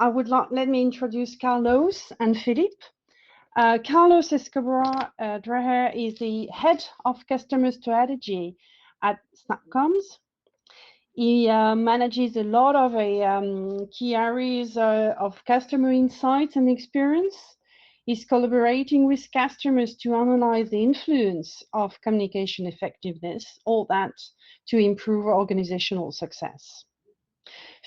let me introduce Carlos and Philippe. Carlos Escobar Dreher is the head of customer strategy at SnapComms. He manages a lot of key areas of customer insights and experience. He's collaborating with customers to analyze the influence of communication effectiveness, all that to improve organizational success.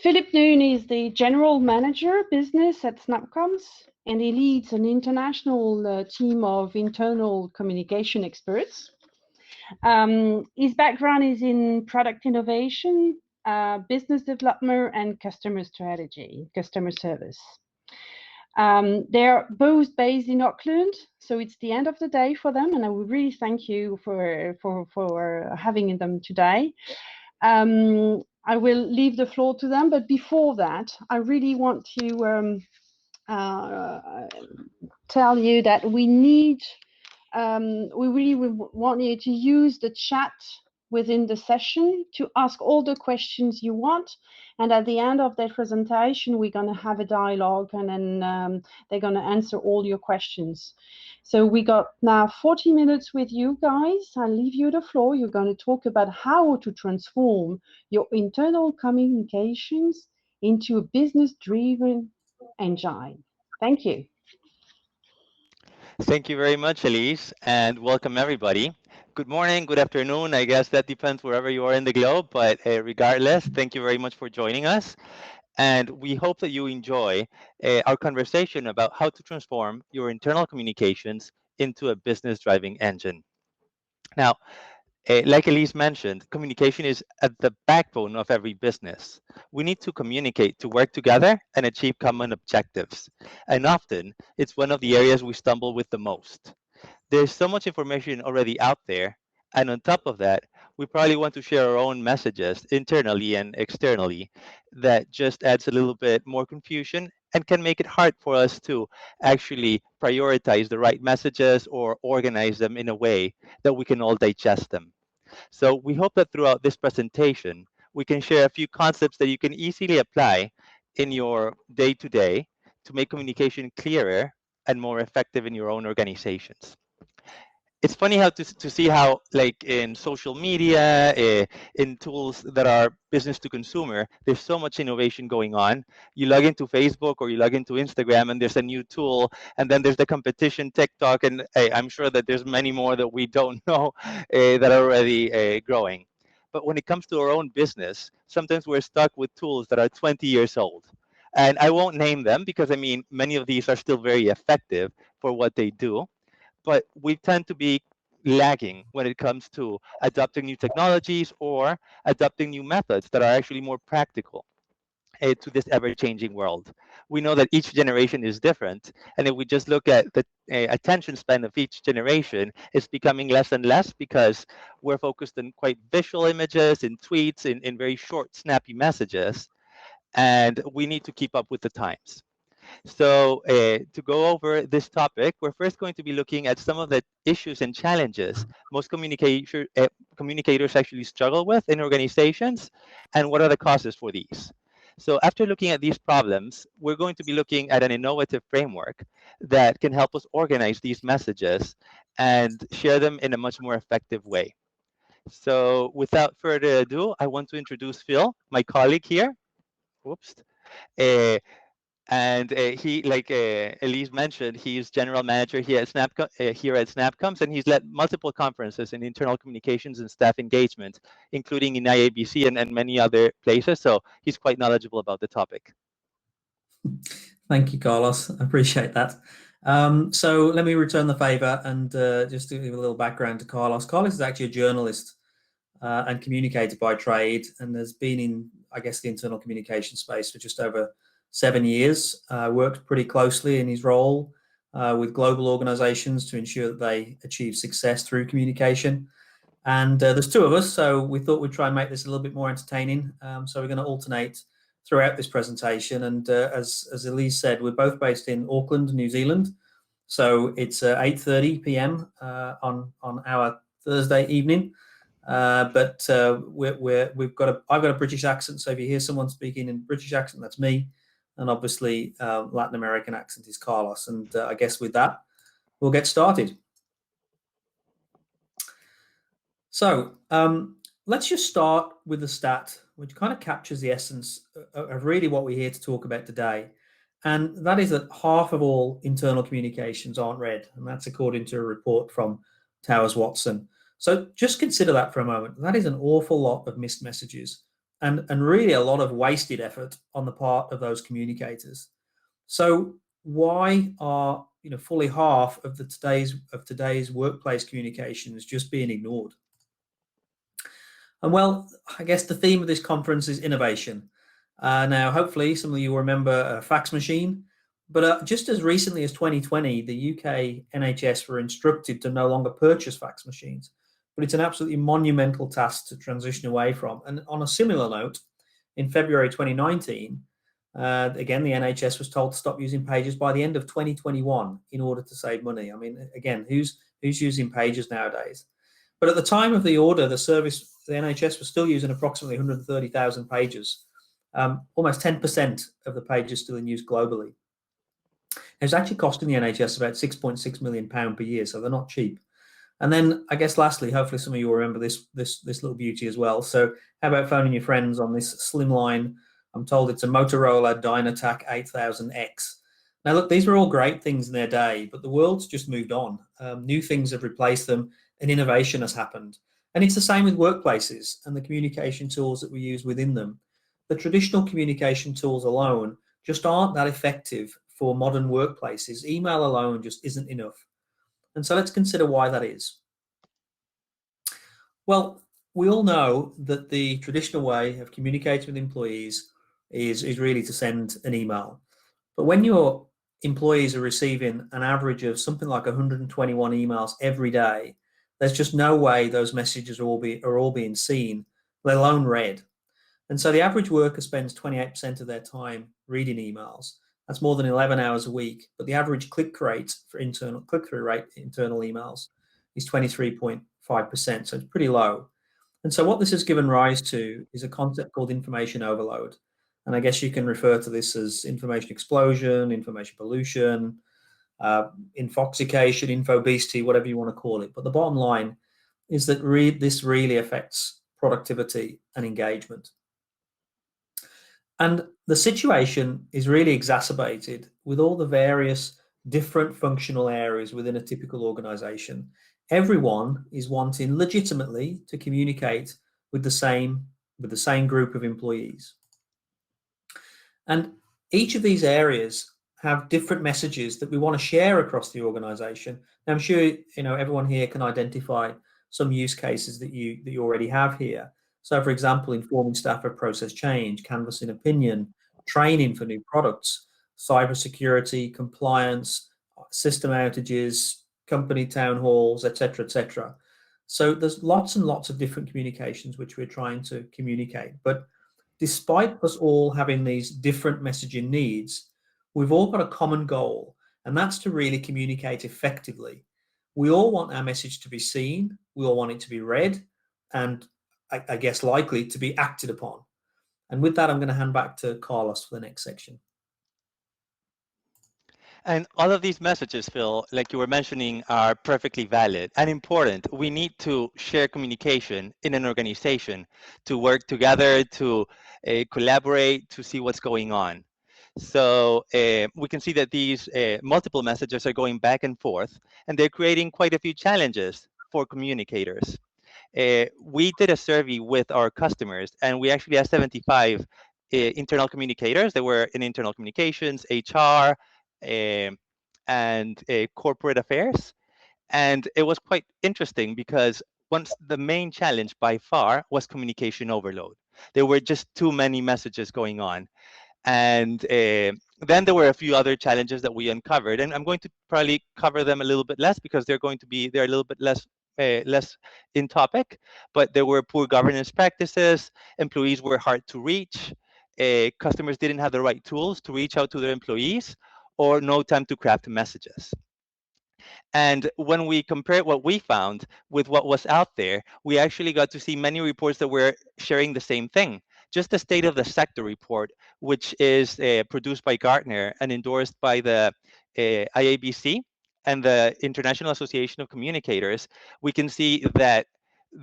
Philippe Dunn is the general manager business at SnapComms, and he leads an international team of internal communication experts. His background is in product innovation, business development, and customer strategy, customer service. They're both based in Auckland, so it's the end of the day for them, and I would really thank you for having them today. I will leave the floor to them, but before that, I really want to tell you that we really want you to use the chat within the session to ask all the questions you want. And at the end of the presentation, we're going to have a dialogue, and then they're going to answer all your questions. So we got now 40 minutes with you guys. I'll leave you the floor. You're going to talk about how to transform your internal communications into a business-driven engine. Thank you. Thank you very much, Elise, and welcome everybody. Good morning, good afternoon. I guess that depends wherever you are in the globe, but regardless, thank you very much for joining us. And we hope that you enjoy our conversation about how to transform your internal communications into a business driving engine. Now, like Elise mentioned, communication is at the backbone of every business. We need to communicate to work together and achieve common objectives. And often, it's one of the areas we stumble with the most. There's so much information already out there. And on top of that, we probably want to share our own messages internally and externally that just adds a little bit more confusion and can make it hard for us to actually prioritize the right messages or organize them in a way that we can all digest them. So we hope that throughout this presentation, we can share a few concepts that you can easily apply in your day-to-day to make communication clearer and more effective in your own organizations. It's funny how to see how, like in social media, in tools that are business to consumer, there's so much innovation going on. You log into Facebook or you log into Instagram and there's a new tool, and then there's the competition TikTok, and I'm sure that there's many more that we don't know that are already growing. But when it comes to our own business, sometimes we're stuck with tools that are 20 years old. And I won't name them because, I mean, many of these are still very effective for what they do. But we tend to be lagging when it comes to adopting new technologies or adopting new methods that are actually more practical to this ever-changing world. We know that each generation is different, and if we just look at the attention span of each generation, it's becoming less and less because we're focused on quite visual images, in tweets, in very short, snappy messages, and we need to keep up with the times. So to go over this topic, we're first going to be looking at some of the issues and challenges most communicators actually struggle with in organizations, and what are the causes for these. So after looking at these problems, we're going to be looking at an innovative framework that can help us organize these messages and share them in a much more effective way. So without further ado, I want to introduce Phil, my colleague here. Whoops. Uh, and he, like Elise mentioned, he's general manager here at SnapComms, and he's led multiple conferences in internal communications and staff engagement, including in IABC and many other places. So he's quite knowledgeable about the topic. Thank you, Carlos. I appreciate that. So let me return the favor and just to give a little background to Carlos. Carlos is actually a journalist and communicator by trade, and has been in, I guess, the internal communication space for just over 7 years. Worked pretty closely in his role with global organizations to ensure that they achieve success through communication. And there's two of us, so we thought we'd try and make this a little bit more entertaining. So we're going to alternate throughout this presentation. And as Elise said, we're both based in Auckland, New Zealand. So it's 8:30 p.m. on our Thursday evening. But I've got a British accent, so if you hear someone speaking in British accent, that's me. and obviously Latin American accent is Carlos. And I guess with that, we'll get started. So let's just start with a stat which kind of captures the essence of really what we're here to talk about today. And that is that half of all internal communications aren't read. And that's according to a report from Towers Watson. So just consider that for a moment. That is an awful lot of missed messages and really a lot of wasted effort on the part of those communicators. So why are fully half of today's workplace communications just being ignored? And well, I guess the theme of this conference is innovation. Now, hopefully, some of you will remember a fax machine, but just as recently as 2020, the UK NHS were instructed to no longer purchase fax machines. But it's an absolutely monumental task to transition away from. And on a similar note, in February 2019, again, the NHS was told to stop using pages by the end of 2021 in order to save money. I mean, again, who's using pages nowadays? But at the time of the order, the NHS was still using approximately 130,000 pages, almost 10% of the pages still in use globally. It's actually costing the NHS about £6.6 million per year, so they're not cheap. And then I guess lastly, hopefully some of you will remember this little beauty as well. So how about phoning your friends on this slimline? I'm told it's a Motorola Dynatac 8000X. Now look, these were all great things in their day, but the world's just moved on. New things have replaced them and innovation has happened. And it's the same with workplaces and the communication tools that we use within them. The traditional communication tools alone just aren't that effective for modern workplaces. Email alone just isn't enough. And so let's consider why that is. Well, we all know that the traditional way of communicating with employees is really to send an email. But when your employees are receiving an average of something like 121 emails every day, there's just no way those messages are all being seen, let alone read. And so the average worker spends 28% of their time reading emails. That's more than 11 hours a week. But the average click-through rate for internal emails is 23.5%. So it's pretty low. And so what this has given rise to is a concept called information overload. And I guess you can refer to this as information explosion, information pollution, infoxication, infobesity, whatever you want to call it. But the bottom line is that this really affects productivity and engagement. And the situation is really exacerbated with all the various different functional areas within a typical organization. Everyone is wanting legitimately to communicate with the same group of employees. And each of these areas have different messages that we want to share across the organization. Now, I'm sure everyone here can identify some use cases that you already have here. So, for example, informing staff of process change, canvassing opinion, training for new products, cybersecurity, compliance, system outages, company town halls, etc., etc. So there's lots and lots of different communications which we're trying to communicate. But despite us all having these different messaging needs, we've all got a common goal, and that's to really communicate effectively. We all want our message to be seen, we all want it to be read, and I guess likely to be acted upon. And with that, I'm going to hand back to Carlos for the next section. And all of these messages, Phil, like you were mentioning, are perfectly valid and important. We need to share communication in an organization, to work together, to collaborate, to see what's going on. So we can see that these multiple messages are going back and forth, and they're creating quite a few challenges for communicators. We did a survey with our customers, and we actually had 75 internal communicators. They were in internal communications, HR, and corporate affairs. And it was quite interesting because the main challenge by far was communication overload. There were just too many messages going on. And then there were a few other challenges that we uncovered, and I'm going to probably cover them a little bit less because they're a little bit less in topic. But there were poor governance practices, employees were hard to reach, customers didn't have the right tools to reach out to their employees, or no time to craft messages. And when we compared what we found with what was out there, we actually got to see many reports that were sharing the same thing, just the state of the sector report, which is produced by Gartner and endorsed by the IABC and the International Association of Communicators, we can see that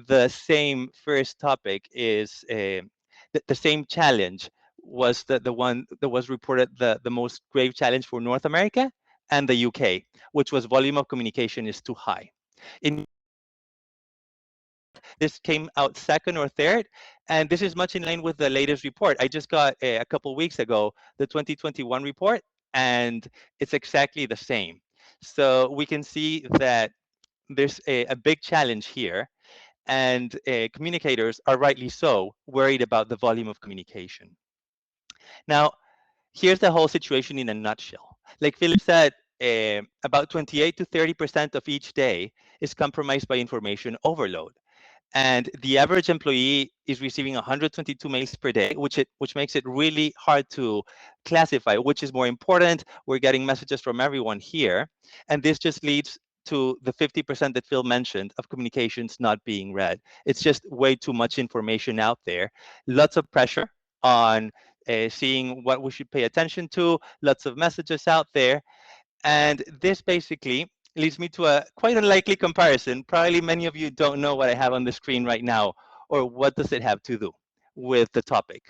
the same first topic is the same challenge was the one that was reported the most grave challenge for North America and the UK, which was volume of communication is too high. In this came out second or third, and this is much in line with the latest report. I just got a couple weeks ago the 2021 report, and it's exactly the same. So we can see that there's a big challenge here, and communicators are rightly so worried about the volume of communication. Now, here's the whole situation in a nutshell. Like Philip said, about 28 to 30% of each day is compromised by information overload. And the average employee is receiving 122 mails per day, which makes it really hard to classify which is more important. We're getting messages from everyone here, and this just leads to the 50% that Phil mentioned of communications not being read. It's just way too much information out there. Lots of pressure on seeing what we should pay attention to, lots of messages out there. And this basically leads me to a quite unlikely comparison. Probably many of you don't know what I have on the screen right now, or what does it have to do with the topic.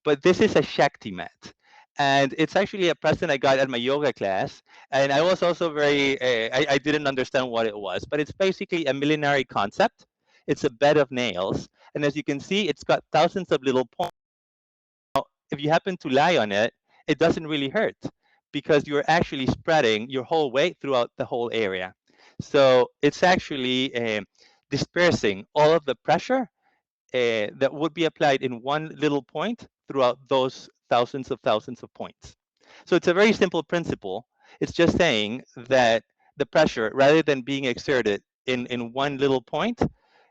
But this is a Shakti mat. And it's actually a present I got at my yoga class. And I was also very, I didn't understand what it was, but it's basically a millenary concept. It's a bed of nails. And as you can see, it's got thousands of little points. If you happen to lie on it, it doesn't really hurt because you're actually spreading your whole weight throughout the whole area. So it's actually dispersing all of the pressure that would be applied in one little point throughout those thousands of points. So it's a very simple principle. It's just saying that the pressure, rather than being exerted in one little point,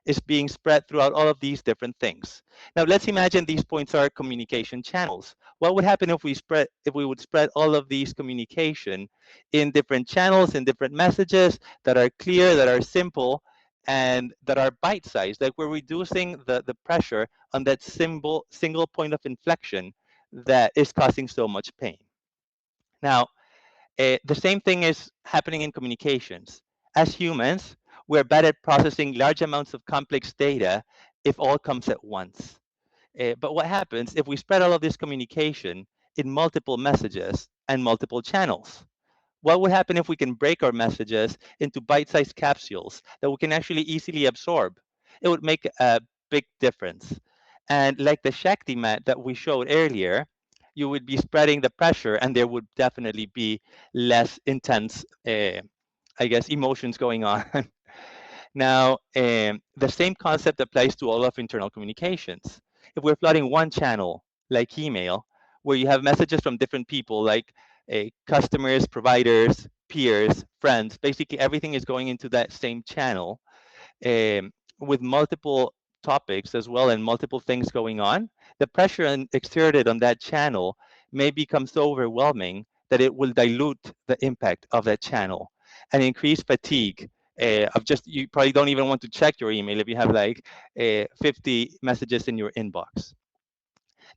is being spread throughout all of these different things. Now let's imagine these points are communication channels. What would happen if we would spread all of these communication in different channels, in different messages that are clear, that are simple, and that are bite-sized? Like we're reducing the pressure on that single point of inflection that is causing so much pain. Now, the same thing is happening in communications. As humans, we're bad at processing large amounts of complex data if all comes at once. But what happens if we spread all of this communication in multiple messages and multiple channels? What would happen if we can break our messages into bite-sized capsules that we can actually easily absorb? It would make a big difference. And like the Shakti mat that we showed earlier, you would be spreading the pressure, and there would definitely be less intense, I guess, emotions going on. Now, the same concept applies to all of internal communications. If we're flooding one channel, like email, where you have messages from different people, like customers, providers, peers, friends, basically everything is going into that same channel with multiple topics as well and multiple things going on, the pressure exerted on that channel may become so overwhelming that it will dilute the impact of that channel and increase fatigue of just, you probably don't even want to check your email if you have like 50 messages in your inbox.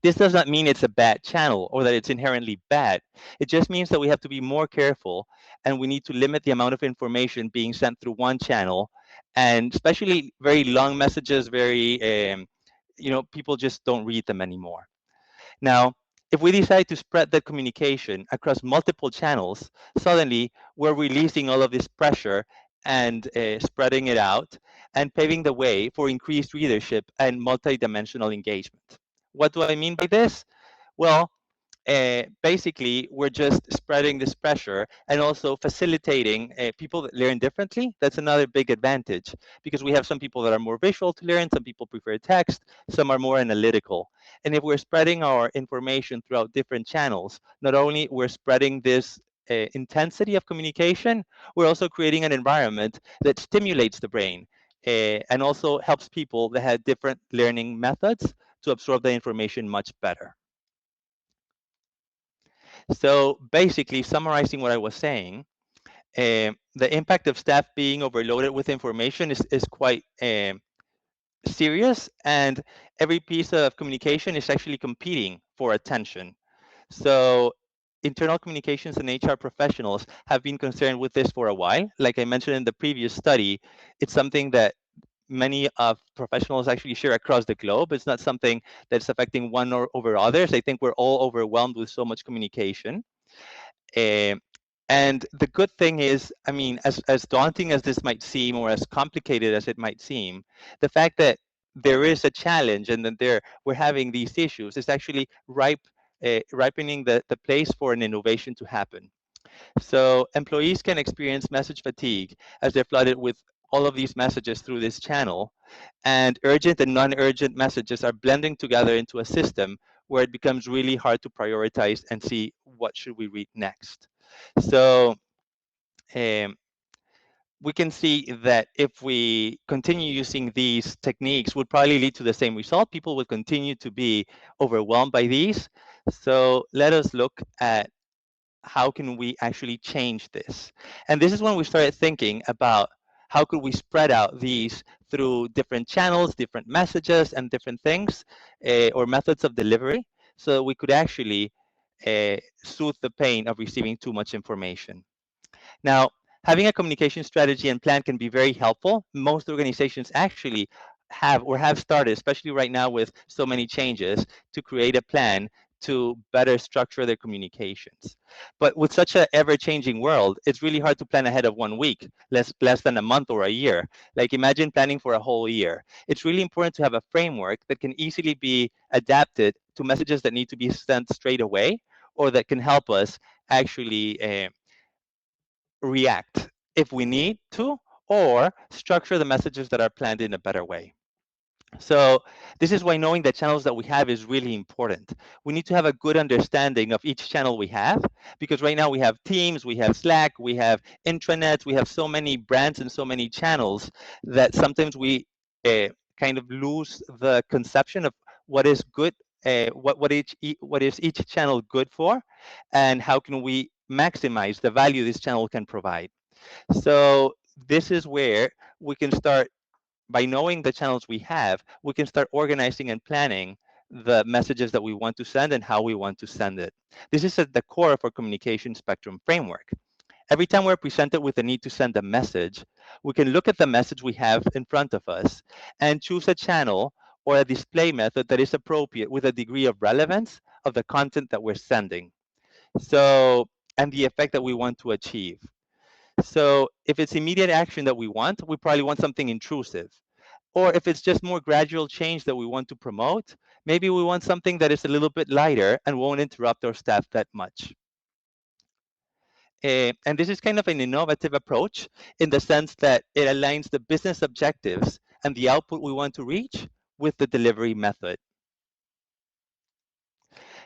This does not mean it's a bad channel or that it's inherently bad. It just means that we have to be more careful, and we need to limit the amount of information being sent through one channel, and especially very long messages, people just don't read them anymore. Now, if we decide to spread the communication across multiple channels, suddenly we're releasing all of this pressure and spreading it out and paving the way for increased readership and multidimensional engagement. What do I mean by this? Well, basically, we're just spreading this pressure and also facilitating people that learn differently. That's another big advantage, because we have some people that are more visual to learn, some people prefer text, some are more analytical. And if we're spreading our information throughout different channels, not only we're spreading this intensity of communication, we're also creating an environment that stimulates the brain and also helps people that have different learning methods to absorb the information much better. So basically, summarizing what I was saying, the impact of staff being overloaded with information is quite serious, and every piece of communication is actually competing for attention. So internal communications and HR professionals have been concerned with this for a while. Like I mentioned in the previous study, it's something that many of professionals actually share across the globe. It's not something that's affecting one or over others. I think we're all overwhelmed with so much communication. Um, and the good thing is, I mean, as daunting as this might seem or as complicated as it might seem, the fact that there is a challenge and that we're having these issues is actually ripening the place for an innovation to happen. So employees can experience message fatigue as they're flooded with all of these messages through this channel, and urgent and non-urgent messages are blending together into a system where it becomes really hard to prioritize and see what should we read next. So um, we can see that if we continue using these techniques, would probably lead to the same result. People will continue to be overwhelmed by these. So let us look at how can we actually change this? And this is when we started thinking about how could we spread out these through different channels, different messages, and different things or methods of delivery, so that we could actually soothe the pain of receiving too much information. Now, having a communication strategy and plan can be very helpful. Most organizations actually have started, especially right now with so many changes, to create a plan to better structure their communications. But with such an ever-changing world, it's really hard to plan ahead of 1 week, less than a month or a year. Like imagine planning for a whole year. It's really important to have a framework that can easily be adapted to messages that need to be sent straight away, or that can help us actually react if we need to, or structure the messages that are planned in a better way. So this is why knowing the channels that we have is really important. We need to have a good understanding of each channel we have, because right now we have Teams, we have Slack, we have intranets, we have so many brands and so many channels that sometimes we kind of lose the conception of what is good, what is each channel good for, and how can we maximize the value this channel can provide. So this is where we can start. By knowing the channels we have, we can start organizing and planning the messages that we want to send and how we want to send it. This is at the core of our communication spectrum framework. Every time we're presented with the need to send a message, we can look at the message we have in front of us and choose a channel or a display method that is appropriate with a degree of relevance of the content that we're sending. So, and the effect that we want to achieve. So if it's immediate action that we probably want something intrusive. Or if it's just more gradual change that we want to promote, maybe we want something that is a little bit lighter and won't interrupt our staff that much. And this is kind of an innovative approach in the sense that it aligns the business objectives and the output we want to reach with the delivery method.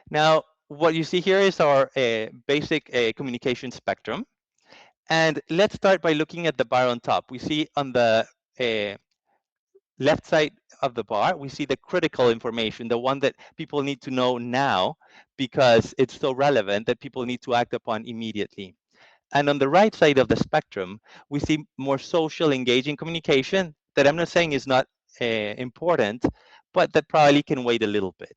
Now, what you see here is our basic communication spectrum. And let's start by looking at the bar on top. We see on the left side of the bar, we see the critical information, the one that people need to know now because it's so relevant that people need to act upon immediately. And on the right side of the spectrum, we see more social engaging communication that I'm not saying is not important, but that probably can wait a little bit.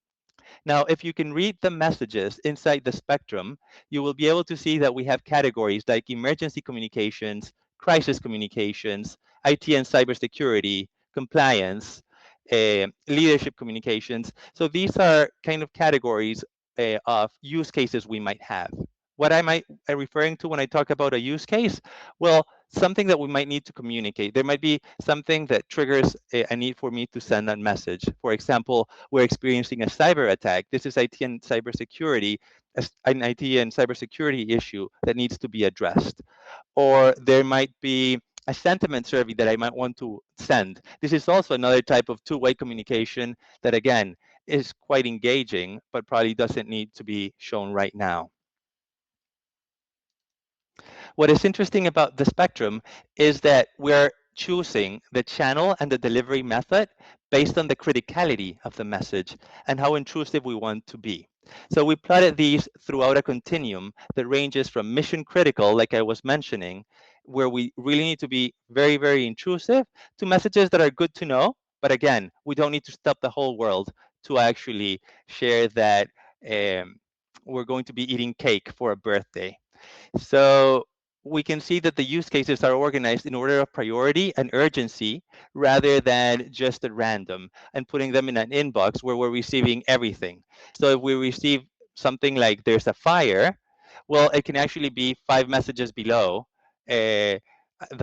Now, if you can read the messages inside the spectrum, you will be able to see that we have categories like emergency communications, crisis communications, IT and cybersecurity, compliance, leadership communications. So these are kind of categories of use cases we might have. What am I referring to when I talk about a use case? Well, something that we might need to communicate. There might be something that triggers a need for me to send that message. For example, we're experiencing a cyber attack. This is IT and cybersecurity, an IT and cybersecurity issue that needs to be addressed. Or there might be a sentiment survey that I might want to send. This is also another type of two-way communication that, again, is quite engaging, but probably doesn't need to be shown right now. What is interesting about the spectrum is that we're choosing the channel and the delivery method based on the criticality of the message and how intrusive we want to be. So we plotted these throughout a continuum that ranges from mission critical, like I was mentioning, where we really need to be very, very intrusive, to messages that are good to know, But again, we don't need to stop the whole world to actually share that we're going to be eating cake for a birthday. So we can see that the use cases are organized in order of priority and urgency rather than just at random and putting them in an inbox where we're receiving everything. So if we receive something like there's a fire, well, it can actually be 5 messages below the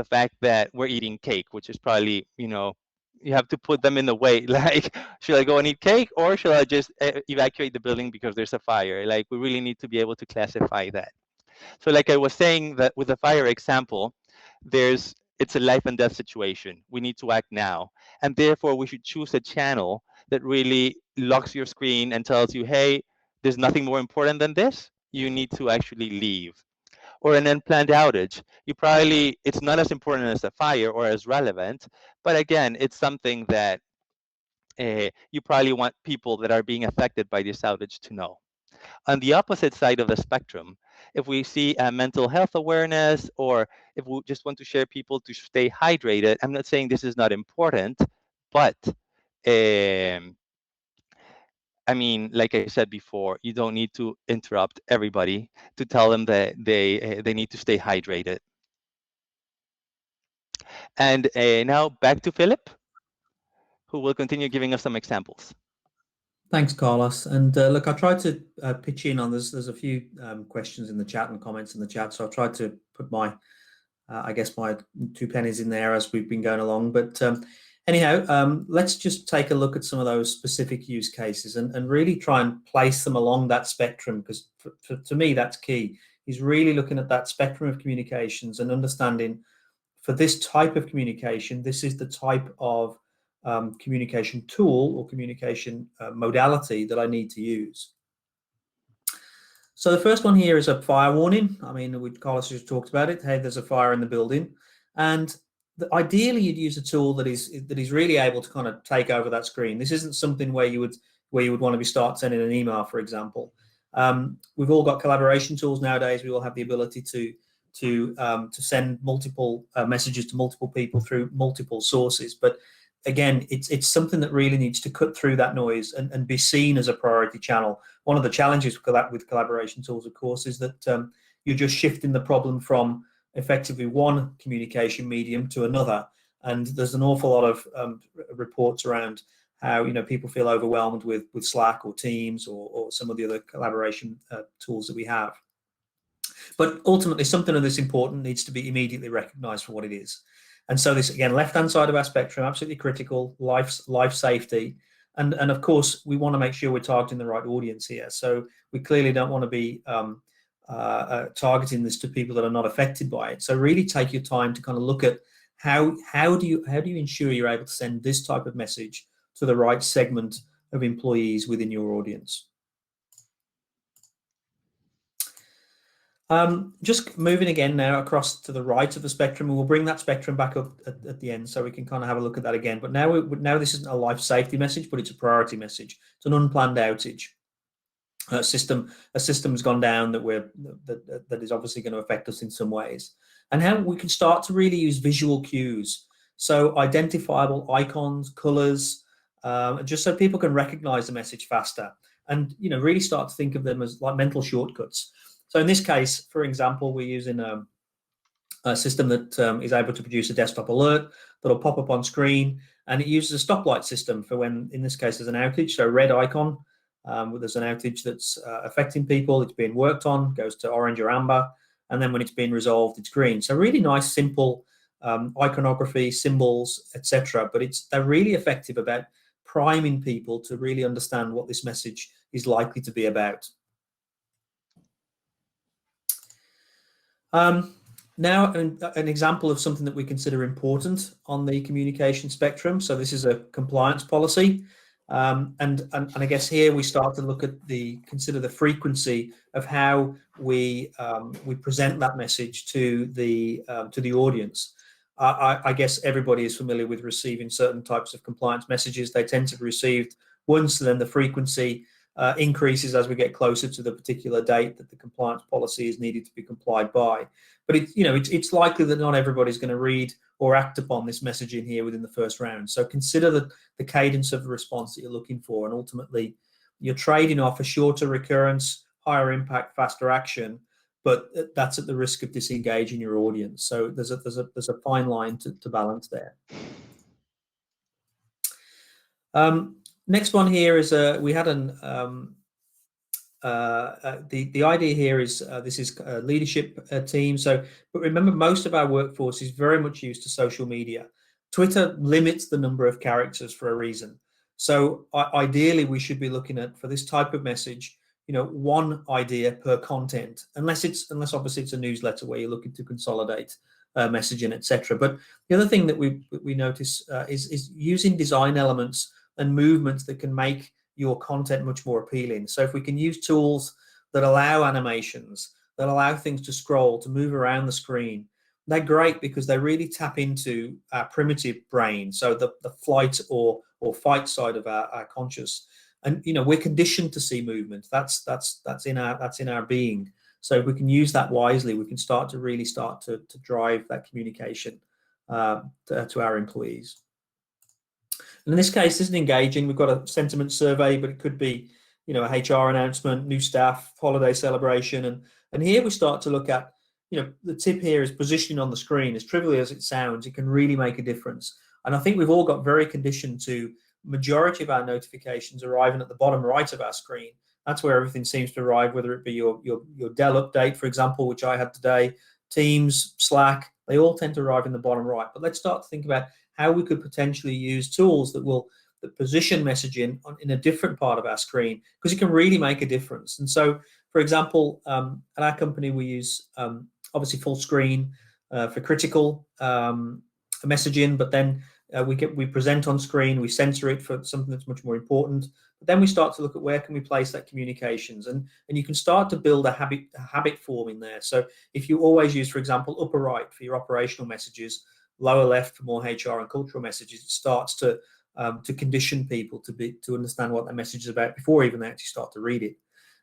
fact that we're eating cake, which is probably, you have to put them in the way, like, should I go and eat cake or should I just evacuate the building because there's a fire? Like, we really need to be able to classify that. So like I was saying, that with the fire example, it's a life and death situation. We need to act now. And therefore we should choose a channel that really locks your screen and tells you, hey, there's nothing more important than this. You need to actually leave. Or an unplanned outage. It's not as important as a fire or as relevant, but again, it's something that you probably want people that are being affected by this outage to know. On the opposite side of the spectrum, if we see mental health awareness, or if we just want to share people to stay hydrated, I'm not saying this is not important, but I mean, like I said before, you don't need to interrupt everybody to tell them that they need to stay hydrated. And now back to Philip, who will continue giving us some examples. Thanks, Carlos. And look, I tried to pitch in on this. There's a few questions in the chat and comments in the chat, so I've tried to put my, I guess, my 2 pennies in there as we've been going along. But anyhow, let's just take a look at some of those specific use cases and really try and place them along that spectrum, because to me, that's key. Is really looking at that spectrum of communications and understanding, for this type of communication, this is the type of communication tool or communication modality that I need to use. So the first one here is a fire warning. I mean, Carlos just talked about it. Hey, there's a fire in the building, and ideally you'd use a tool that is really able to kind of take over that screen. This isn't something where you would want to start sending an email, for example. We've all got collaboration tools nowadays. We all have the ability to send multiple messages to multiple people through multiple sources, but again, it's something that really needs to cut through that noise and be seen as a priority channel. One of the challenges with collaboration tools, of course, is that you're just shifting the problem from effectively one communication medium to another. And there's an awful lot of reports around how people feel overwhelmed with Slack or Teams or some of the other collaboration tools that we have. But ultimately, something of this important needs to be immediately recognized for what it is. And so this, again, left-hand side of our spectrum, absolutely critical, life safety. And of course, we want to make sure we're targeting the right audience here. So we clearly don't want to be targeting this to people that are not affected by it. So really take your time to kind of look at how do you ensure you're able to send this type of message to the right segment of employees within your audience. Just moving again now across to the right of the spectrum, and we'll bring that spectrum back up at the end so we can kind of have a look at that again. But now this isn't a life safety message, but it's a priority message. It's an unplanned outage. A system's gone down that is obviously going to affect us in some ways. And how we can start to really use visual cues, so identifiable icons, colors, just so people can recognize the message faster, and really start to think of them as like mental shortcuts. So in this case, for example, we're using a system that is able to produce a desktop alert that'll pop up on screen, and it uses a stoplight system for when, in this case, there's an outage. So red icon, there's an outage that's affecting people, it's being worked on, goes to orange or amber, and then when it's being resolved, it's green. So really nice, simple iconography, symbols, etc. But they're really effective about priming people to really understand what this message is likely to be about. Now, an example of something that we consider important on the communication spectrum. So this is a compliance policy, and I guess here we start to look at consider the frequency of how we present that message to the audience. I guess everybody is familiar with receiving certain types of compliance messages. They tend to be received once, and then the frequency increases as we get closer to the particular date that the compliance policy is needed to be complied by. But it's likely that not everybody's going to read or act upon this message in here within the first round. So consider the cadence of the response that you're looking for, and ultimately you're trading off a shorter recurrence, higher impact, faster action, but that's at the risk of disengaging your audience. So there's a fine line to balance there. Next one here is we had the idea here is this is a leadership team. So, but remember, most of our workforce is very much used to social media. Twitter limits the number of characters for a reason. So ideally, we should be looking at, for this type of message, one idea per content, unless obviously it's a newsletter where you're looking to consolidate messaging, etc. But the other thing that we notice is using design elements and movements that can make your content much more appealing. So if we can use tools that allow animations, that allow things to scroll, to move around the screen, they're great because they really tap into our primitive brain, so the flight or fight side of our conscious. And we're conditioned to see movement. That's in our being. So if we can use that wisely, we can start to drive that communication to our employees. And in this case, this is engaging. We've got a sentiment survey, but it could be, a HR announcement, new staff, holiday celebration. And here we start to look at, the tip here is positioning on the screen. As trivial as it sounds, it can really make a difference. And I think we've all got very conditioned to majority of our notifications arriving at the bottom right of our screen. That's where everything seems to arrive, whether it be your Dell update, for example, which I had today, Teams, Slack, they all tend to arrive in the bottom right. But let's start to think about how we could potentially use tools that position messaging in a different part of our screen, because it can really make a difference. And so, for example, at our company, we use obviously full screen for critical messaging, but then we present on screen, we censor it for something that's much more important. But then we start to look at where can we place that communications, and you can start to build a habit form in there. So if you always use, for example, upper right for your operational messages, lower left for more HR and cultural messages, it starts to condition people to understand what that message is about before even they actually start to read it.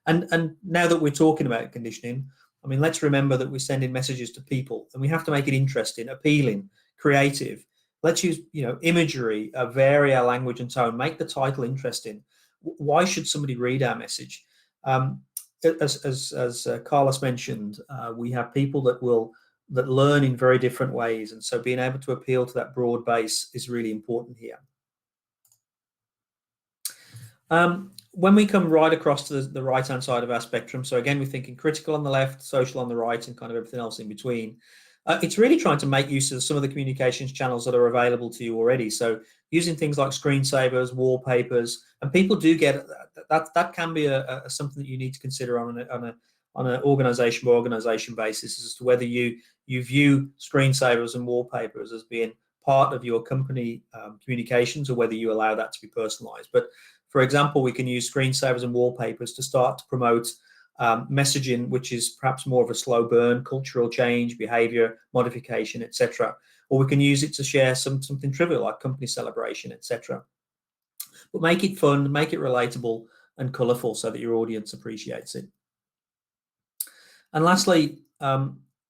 And now that we're talking about conditioning, I mean, let's remember that we're sending messages to people, and we have to make it interesting, appealing, creative. Let's use imagery, vary our language and tone, make the title interesting. Why should somebody read our message? As Carlos mentioned, we have people that learn in very different ways, and so being able to appeal to that broad base is really important here. When we come right across to the right-hand side of our spectrum, so again, we're thinking critical on the left, social on the right, and kind of everything else in between. It's really trying to make use of some of the communications channels that are available to you already. So using things like screensavers, wallpapers, and people do get that can be something that you need to consider on an organization by organization basis as to whether you view screensavers and wallpapers as being part of your company communications, or whether you allow that to be personalized. But for example, we can use screensavers and wallpapers to start to promote messaging, which is perhaps more of a slow burn, cultural change, behavior modification, etc. Or we can use it to share something trivial like company celebration, etc. But make it fun, make it relatable and colorful so that your audience appreciates it. And lastly,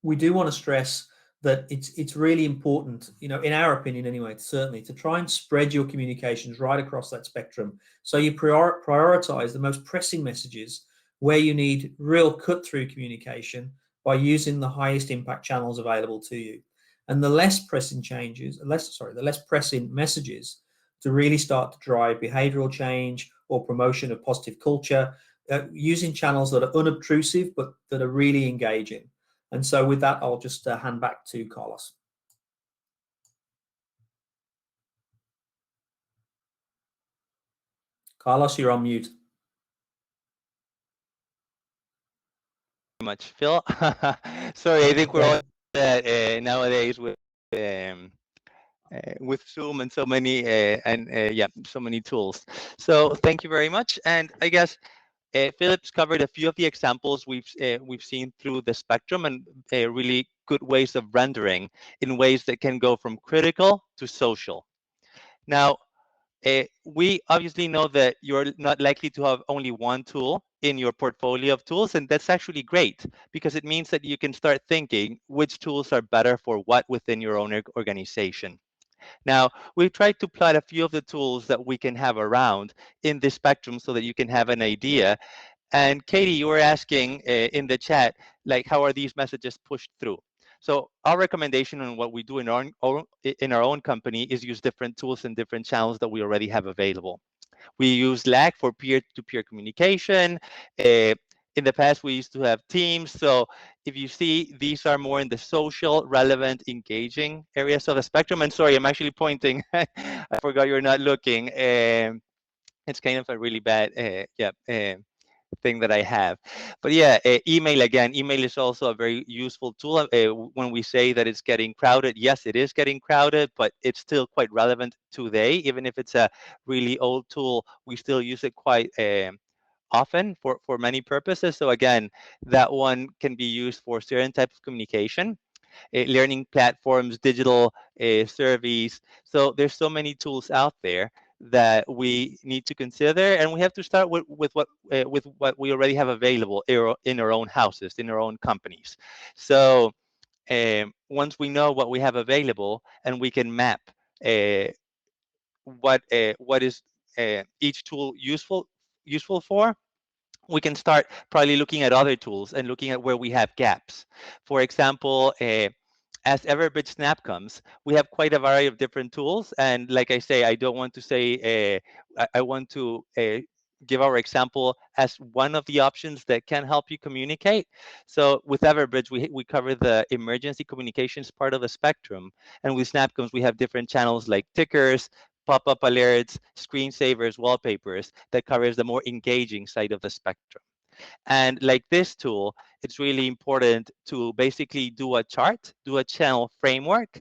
we do want to stress that it's really important, in our opinion anyway, certainly, to try and spread your communications right across that spectrum. So you prioritize the most pressing messages where you need real cut-through communication by using the highest impact channels available to you. And the less pressing messages to really start to drive behavioral change or promotion of positive culture, using channels that are unobtrusive but that are really engaging. And so with that, I'll just hand back to Carlos. Carlos, you're on mute. Much, Phil. Sorry, I think we're all nowadays with Zoom and so many so many tools. So thank you very much. And I guess Philip's covered a few of the examples we've seen through the spectrum, and really good ways of rendering in ways that can go from critical to social. Now, We obviously know that you're not likely to have only one tool in your portfolio of tools, and that's actually great because it means that you can start thinking which tools are better for what within your own organization. Now, we've tried to plot a few of the tools that we can have around in this spectrum so that you can have an idea. And Katie, you were asking in the chat, like, how are these messages pushed through? So our recommendation on what we do in our own company is use different tools and different channels that we already have available. We use Slack for peer-to-peer communication. In the past, we used to have Teams. So if you see, these are more in the social, relevant, engaging areas of the spectrum. And sorry, I'm actually pointing. I forgot you're not looking. It's kind of a really bad, thing that I have. But yeah, email again. Email is also a very useful tool. When we say that it's getting crowded, yes, it is getting crowded, but it's still quite relevant today. Even if it's a really old tool, we still use it quite often for many purposes. So again, that one can be used for certain type of communication. Learning platforms, digital surveys. So there's so many tools out there that we need to consider, and we have to start with what we already have available in our own houses, in our own companies. So once we know what we have available, and we can map uh, what is each tool useful for, we can start probably looking at other tools and looking at where we have gaps. For example, as Everbridge SnapComms, we have quite a variety of different tools. And like I say, I don't want to say, I want to give our example as one of the options that can help you communicate. So with Everbridge, we cover the emergency communications part of the spectrum. And with SnapComms, we have different channels like tickers, pop-up alerts, screensavers, wallpapers that covers the more engaging side of the spectrum. And like this tool, it's really important to basically do a chart, do a channel framework,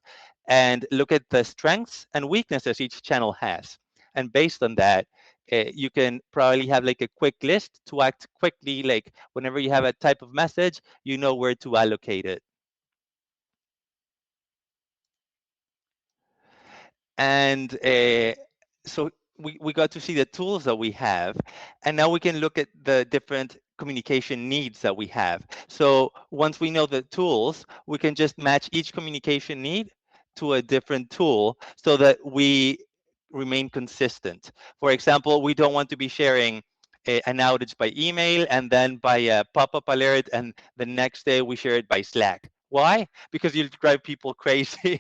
and look at the strengths and weaknesses each channel has. And based on that, you can probably have like a quick list to act quickly. Like whenever you have a type of message, you know where to allocate it. And so we got to see the tools that we have, and now we can look at the different communication needs that we have. So once we know the tools, we can just match each communication need to a different tool so that we remain consistent. For example, we don't want to be sharing an outage by email and then by a pop-up alert, and the next day we share it by Slack. Why? Because you'll drive people crazy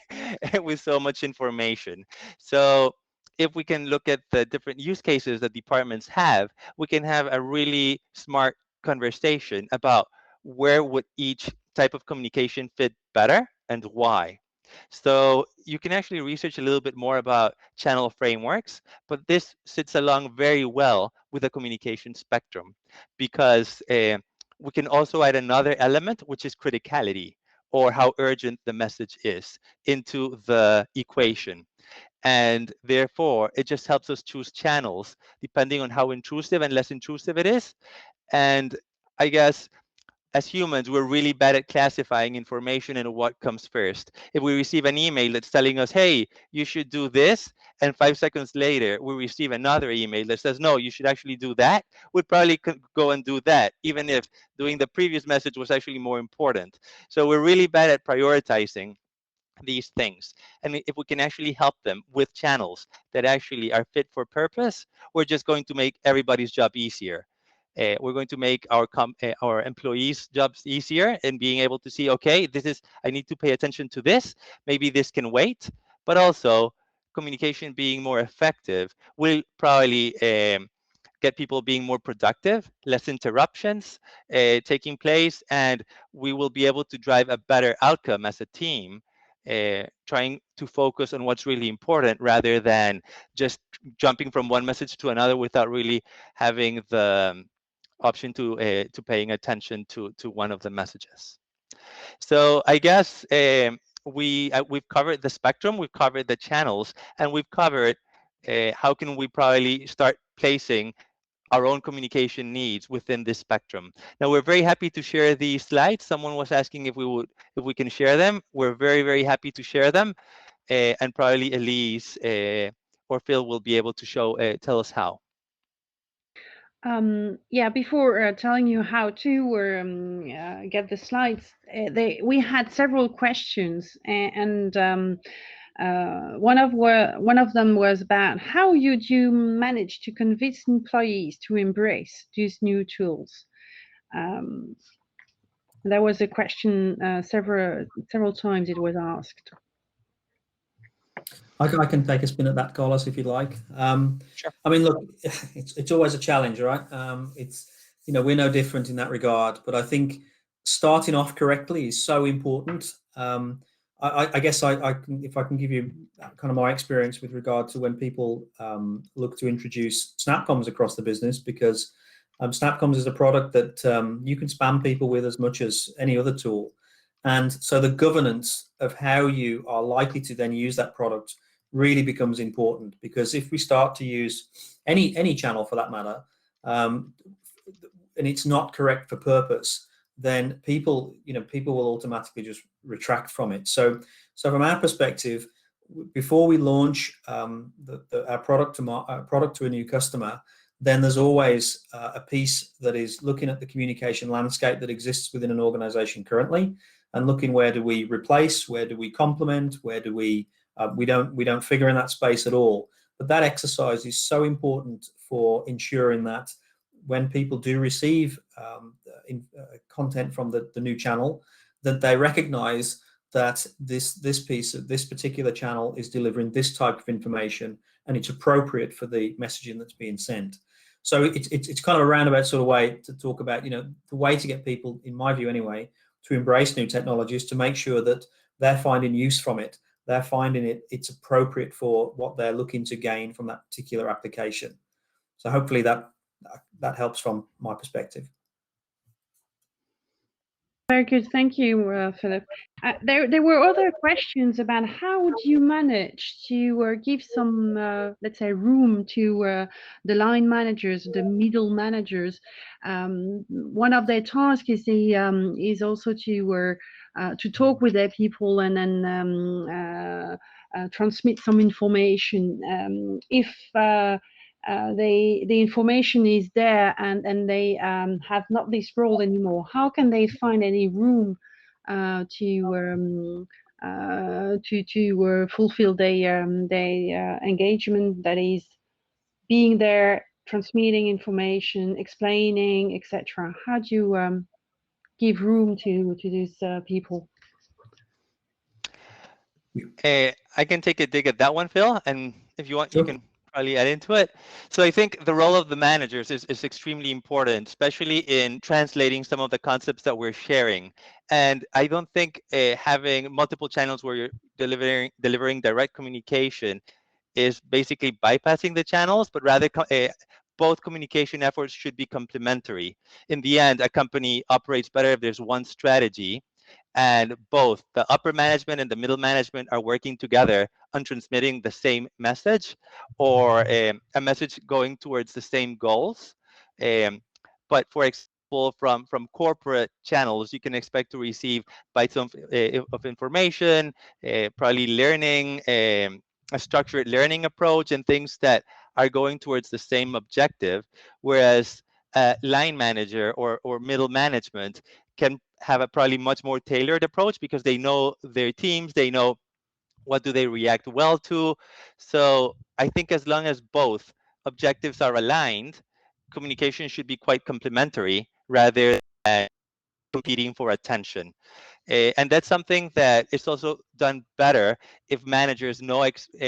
with so much information. So if we can look at the different use cases that departments have, we can have a really smart conversation about where would each type of communication fit better and why. So you can actually research a little bit more about channel frameworks, but this sits along very well with the communication spectrum because we can also add another element, which is criticality, or how urgent the message is, into the equation. And therefore, it just helps us choose channels depending on how intrusive and less intrusive it is. And I guess as humans, we're really bad at classifying information and what comes first. If we receive an email that's telling us, hey, you should do this, and 5 seconds later, we receive another email that says, no, you should actually do that, we'd probably go and do that, even if doing the previous message was actually more important. So we're really bad at prioritizing these things. And if we can actually help them with channels that actually are fit for purpose, we're just going to make everybody's job easier. We're going to make our employees' jobs easier in being able to see, okay, I need to pay attention to this. Maybe this can wait. But also, communication being more effective will probably get people being more productive, less interruptions taking place, and we will be able to drive a better outcome as a team, trying to focus on what's really important rather than just jumping from one message to another without really having the option to paying attention to one of the messages. So I guess we've covered the spectrum, we've covered the channels, and we've covered how can we probably start placing our own communication needs within this spectrum. Now we're very happy to share these slides. Someone was asking if we can share them. We're very, very happy to share them. And probably Elise or Phil will be able to tell us how. Yeah, before telling you how to get the slides, we had several questions, and one of them was about how would you manage to convince employees to embrace these new tools. That was a question several times it was asked. I can take a spin at that, Carlos, if you'd like. Sure. I mean, look, it's always a challenge, right? It's, you know, we're no different in that regard, but I think starting off correctly is so important. I guess if I can give you kind of my experience with regard to when people look to introduce SnapComms across the business, because SnapComms is a product that you can spam people with as much as any other tool. And so the governance of how you are likely to then use that product really becomes important, because if we start to use any channel for that matter, and it's not correct for purpose, then people will automatically just retract from it. So from our perspective, before we launch our product to a new customer, then there's always a piece that is looking at the communication landscape that exists within an organization currently, and looking where do we replace, where do we complement, where do we don't figure in that space at all. But that exercise is so important for ensuring that when people do receive content from the new channel, that they recognize that this particular channel is delivering this type of information, and it's appropriate for the messaging that's being sent. So it's kind of a roundabout sort of way to talk about, you know, the way to get people, in my view anyway, to embrace new technologies, to make sure that they're finding use from it. They're finding it's appropriate for what they're looking to gain from that particular application. So hopefully that helps from my perspective. Very good, thank you, Philip. There were other questions about how would you manage to give some, let's say, room to the line managers, the middle managers. One of their tasks is also to talk with their people and then transmit some information. If the information is there and they have not this role anymore, how can they find any room to fulfill their engagement, that is being there, transmitting information, explaining, etc.? How do you give room to these people? I can take a dig at that one, Phil, and if you want, Sure. you can probably add into it. So I think the role of the managers is extremely important, especially in translating some of the concepts that we're sharing. And I don't think having multiple channels where you're delivering direct communication is basically bypassing the channels, but rather both communication efforts should be complementary. In the end, a company operates better if there's one strategy, and both the upper management and the middle management are working together on transmitting the same message, or a message going towards the same goals. But for example, from corporate channels, you can expect to receive bytes of information, probably learning, a structured learning approach, and things that are going towards the same objective, whereas line manager or middle management can have a probably much more tailored approach, because they know their teams, they know what do they react well to. So I think as long as both objectives are aligned, communication should be quite complementary rather than competing for attention. And that's something that is also done better if managers know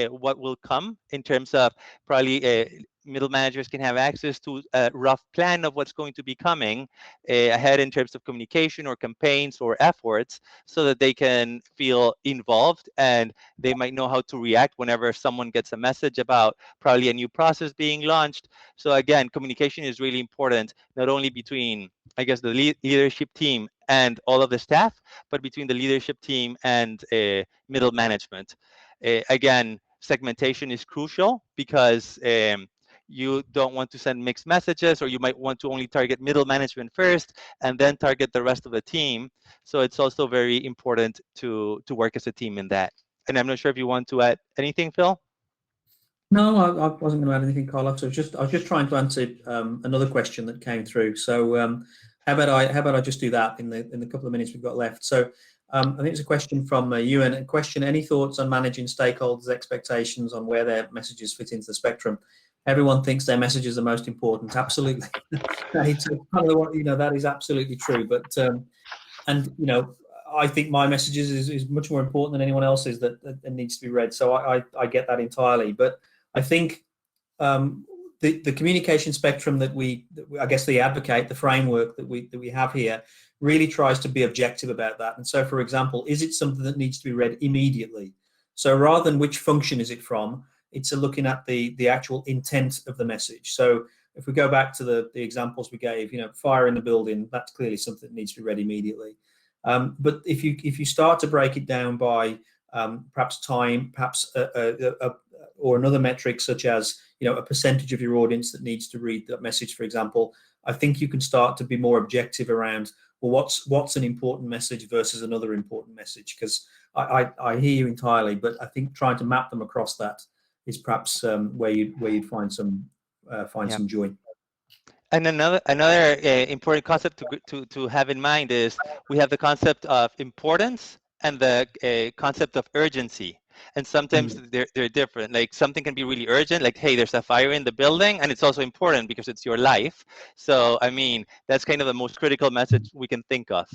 what will come, in terms of probably middle managers can have access to a rough plan of what's going to be coming ahead in terms of communication or campaigns or efforts, so that they can feel involved, and they might know how to react whenever someone gets a message about probably a new process being launched. So again, communication is really important, not only between, I guess, the leadership team and all of the staff, but between the leadership team and middle management. Again, segmentation is crucial, because you don't want to send mixed messages, or you might want to only target middle management first and then target the rest of the team. So it's also very important to work as a team in that. And I'm not sure if you want to add anything, Phil? No, I wasn't going to add anything, Carlos. I was just trying to answer another question that came through. So how about I just do that in the couple of minutes we've got left? So I think it's a question from Ewan. A question: any thoughts on managing stakeholders' expectations on where their messages fit into the spectrum? Everyone thinks their messages are most important. Absolutely, that is absolutely true. But and I think my messages is much more important than anyone else's that needs to be read. So I get that entirely. But I think the communication spectrum that I guess the advocate, the framework that we have here, really tries to be objective about that. And so, for example, is it something that needs to be read immediately? So rather than which function is it from, it's looking at the actual intent of the message. So if we go back to the examples we gave, fire in the building, that's clearly something that needs to be read immediately. But if you start to break it down by perhaps time, perhaps or another metric such as a percentage of your audience that needs to read that message, for example, I think you can start to be more objective around, well, what's an important message versus another important message? Because I hear you entirely, but I think trying to map them across that is perhaps where you'd find some some joy. And another important concept to have in mind is we have the concept of importance and the concept of urgency. And sometimes they're different. Like something can be really urgent, like, hey, there's a fire in the building, and it's also important because it's your life. So, I mean, that's kind of the most critical message we can think of.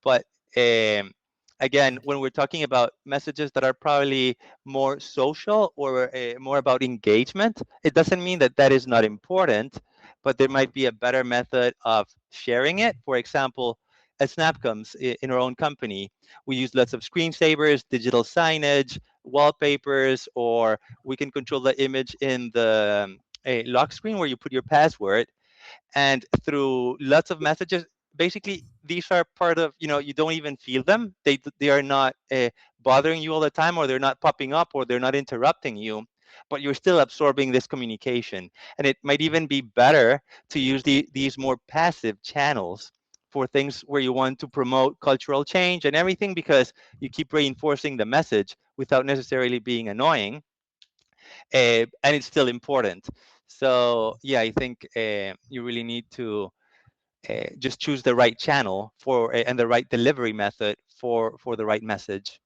But again, when we're talking about messages that are probably more social or more about engagement, it doesn't mean that that is not important, but there might be a better method of sharing it. For example, at SnapComms in our own company, we use lots of screensavers, digital signage, wallpapers, or we can control the image in the lock screen where you put your password. And through lots of messages, basically these are part of, you don't even feel them. They are not bothering you all the time, or they're not popping up, or they're not interrupting you, but you're still absorbing this communication. And it might even be better to use these more passive channels for things where you want to promote cultural change and everything, because you keep reinforcing the message without necessarily being annoying, and it's still important. So yeah, I think you really need to just choose the right channel for and the right delivery method for the right message.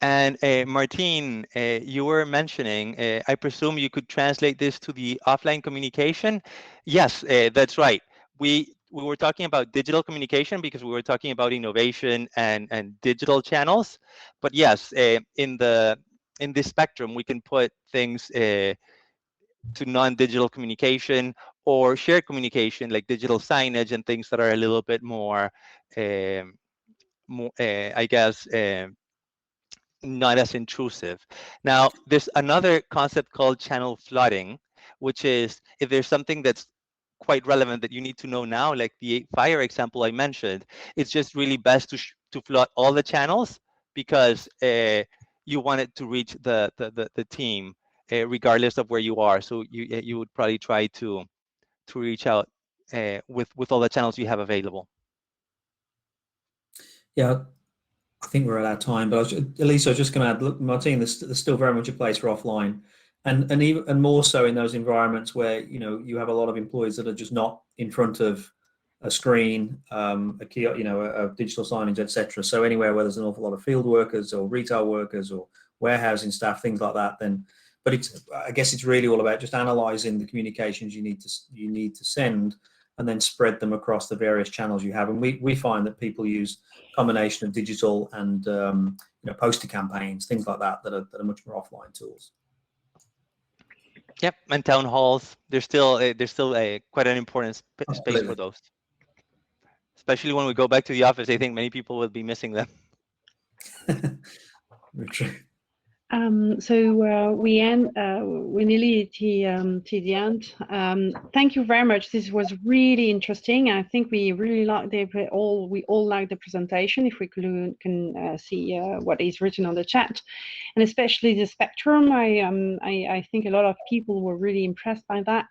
And Martine, you were mentioning, I presume you could translate this to the offline communication. Yes, that's right. We were talking about digital communication because we were talking about innovation and digital channels. But yes, in this spectrum, we can put things to non-digital communication or shared communication, like digital signage and things that are a little bit more, I guess, not as intrusive. Now, there's another concept called channel flooding, which is if there's something that's quite relevant that you need to know now, like the fire example I mentioned, it's just really best to flood all the channels, because you want it to reach the team regardless of where you are. So you would probably try to reach out with all the channels you have available. Yeah, I think we're at our time, but Elisa, I was just going to add, look, Martine, there's still very much a place for offline, and even more so in those environments where you have a lot of employees that are just not in front of a screen, a key, a digital signage, etc. So anywhere where there's an awful lot of field workers or retail workers or warehousing staff, things like that, then. But I guess it's really all about just analysing the communications you need to send, and then spread them across the various channels you have. And we find that people use a combination of digital and poster campaigns, things like that are much more offline tools. Yep, and town halls. There's still quite an important space for those. Especially when we go back to the office, I think many people will be missing them. Very true. So we're nearly to the end. Thank you very much. This was really interesting. I think we really like we all like the presentation. If we can see what is written on the chat, and especially the spectrum. I think a lot of people were really impressed by that.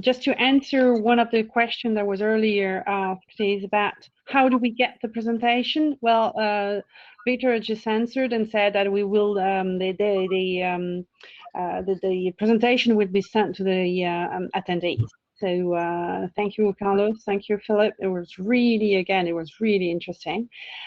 Just to answer one of the questions that was earlier, is about how do we get the presentation? Well, Victor just answered and said that we will the presentation will be sent to the attendees. So thank you, Carlos. Thank you, Philip. It was really, again, it was really interesting.